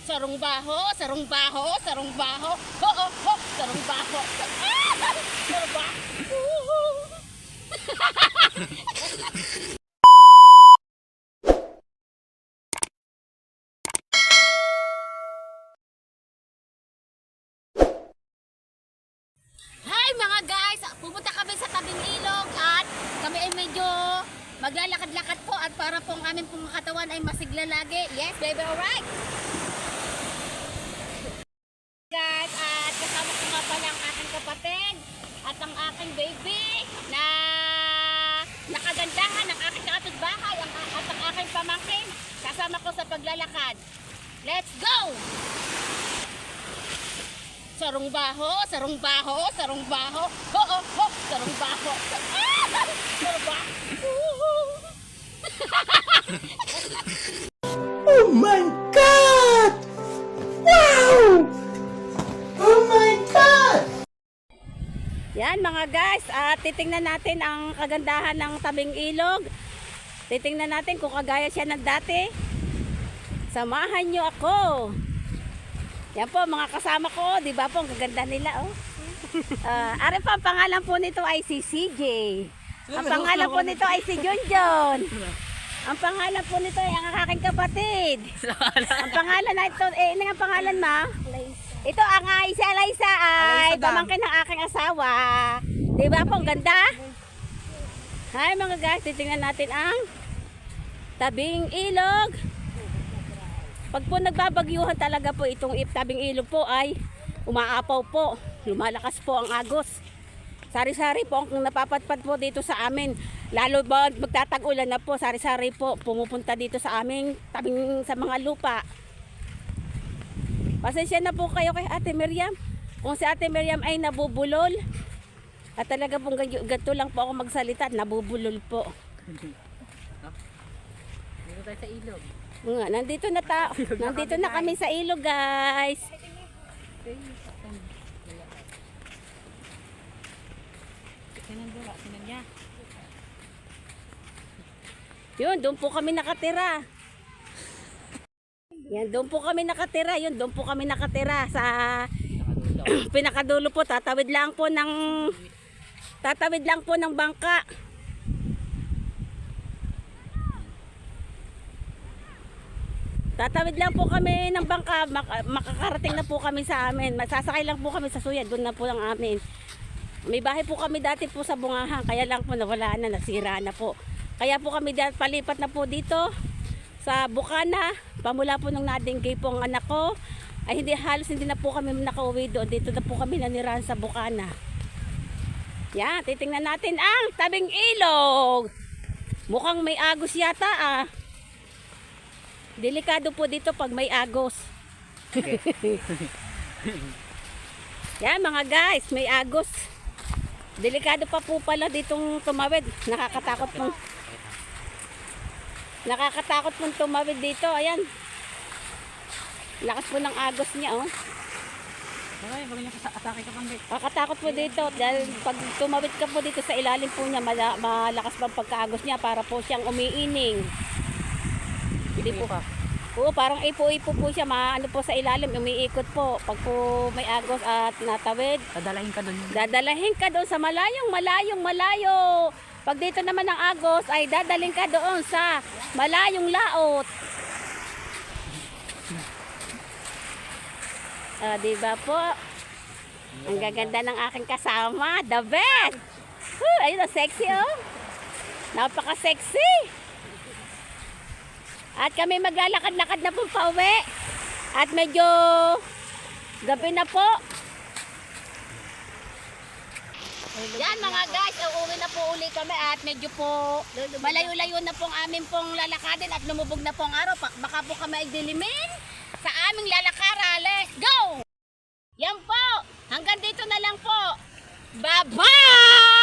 Sarong baho, sarong baho, sarong baho. Ho, ho, ho, sarong baho. Sarong baho. Hi mga guys! Pupunta kami sa tabing ilog at kami ay medyo maglalakad-lakad po at para pong aming pong katawan ay masigla lagi. Yes, baby, alright? Guys, at kasama ko nga pala ang aking kapatid at ang aking baby na nakagandahan ng aking kapitbahay at ang aking pamangkin. Kasama ko sa paglalakad. Let's go! Sarong baho, sarong baho, sarong baho. Ho, ho, ho, sarong baho. Sarong baho. Oh my God! Wow! Oh my God! Yan mga guys, titingnan natin ang kagandahan ng tabing ilog. Titingnan natin kung kagaya siya ng dati. Samahan nyo ako. Yan po mga kasama ko, di ba po ang gaganda nila oh. Ari po, ang pangalan po nito ay si CJ. Ang pangalan po nito ay si Junjun. Ang pangalan po nito ay ang aking kapatid. Ang pangalan na ito, ano ang pangalan ma? Ito ang si Alaysa ay pamangkin ng aking asawa. Di ba po, ang ganda? Hi mga guys, titingnan natin ang tabing ilog. Pag po nagbabagyuhan talaga po itong tabing ilog po ay umaapaw po. Lumalakas po ang agos. Sari-sari po ang napapatpad po dito sa amin. Lalo ba magtatag-ulan na po, sari-sari po pumupunta dito sa aming tabing sa mga lupa. Pasensya na po kayo kay Ate Miriam. Kung si Ate Miriam ay nabubulol. At talaga pong ganito lang po ako magsalita, nabubulol po. Dito tayo sa ilog. Nga, nandito na kami sa ilog, guys. Yun, doon po kami nakatira. Yan, doon po kami nakatira. Yun, doon po kami nakatira sa pinakadulo po. Tatawid lang po ng bangka. Tatawid lang po kami ng bangka, makakarating na po kami sa amin. Masasakay lang po kami sa suyan, doon na po ang amin. May bahay po kami dati po sa Bungahan, kaya lang po nawala na, nasira na po. Kaya po kami palipat na po dito sa Bukana. Pamula po nung nadinggay po ang anak ko, ay halos hindi na po kami nakauwi doon. Dito na po kami nanirahan sa Bukana. Yan, titingnan natin ang tabing ilog. Mukhang may agos yata ah. Delikado po dito pag may agos. Okay. Yan mga guys, may agos. Delikado pa po pala ditong tumawid. Nakakatakot pong tumawid dito. Ayan. Lakas po ng agos niya oh. Bakit niya atake ka pang Nakakatakot po dito dahil pag tumawid ka po dito sa ilalim po niya, malakas pa ang pagkaagos niya para po siyang umiining. Hindi po. Oo, parang ipo-ipo po siya, ano po sa ilalim, umiikot po. Pag po may agos at natawid, dadalahin ka doon sa malayo. Pag dito naman ang agos, ay dadalhin ka doon sa malayong laot. Diba po? Ang gaganda ng aking kasama, the best! Ayun, sexy oh! Napaka-sexy! At kami maglalakad-lakad na po pauwi. At medyo gabi na po. Yan mga guys, uuwi na po uli kami at medyo po malayo-layo na pong amin pong lalakadin at lumubog na pong araw. Baka po kami ay dilimin sa aming lalakara. Let's go! Yan po, hanggang dito na lang po. Bye-bye!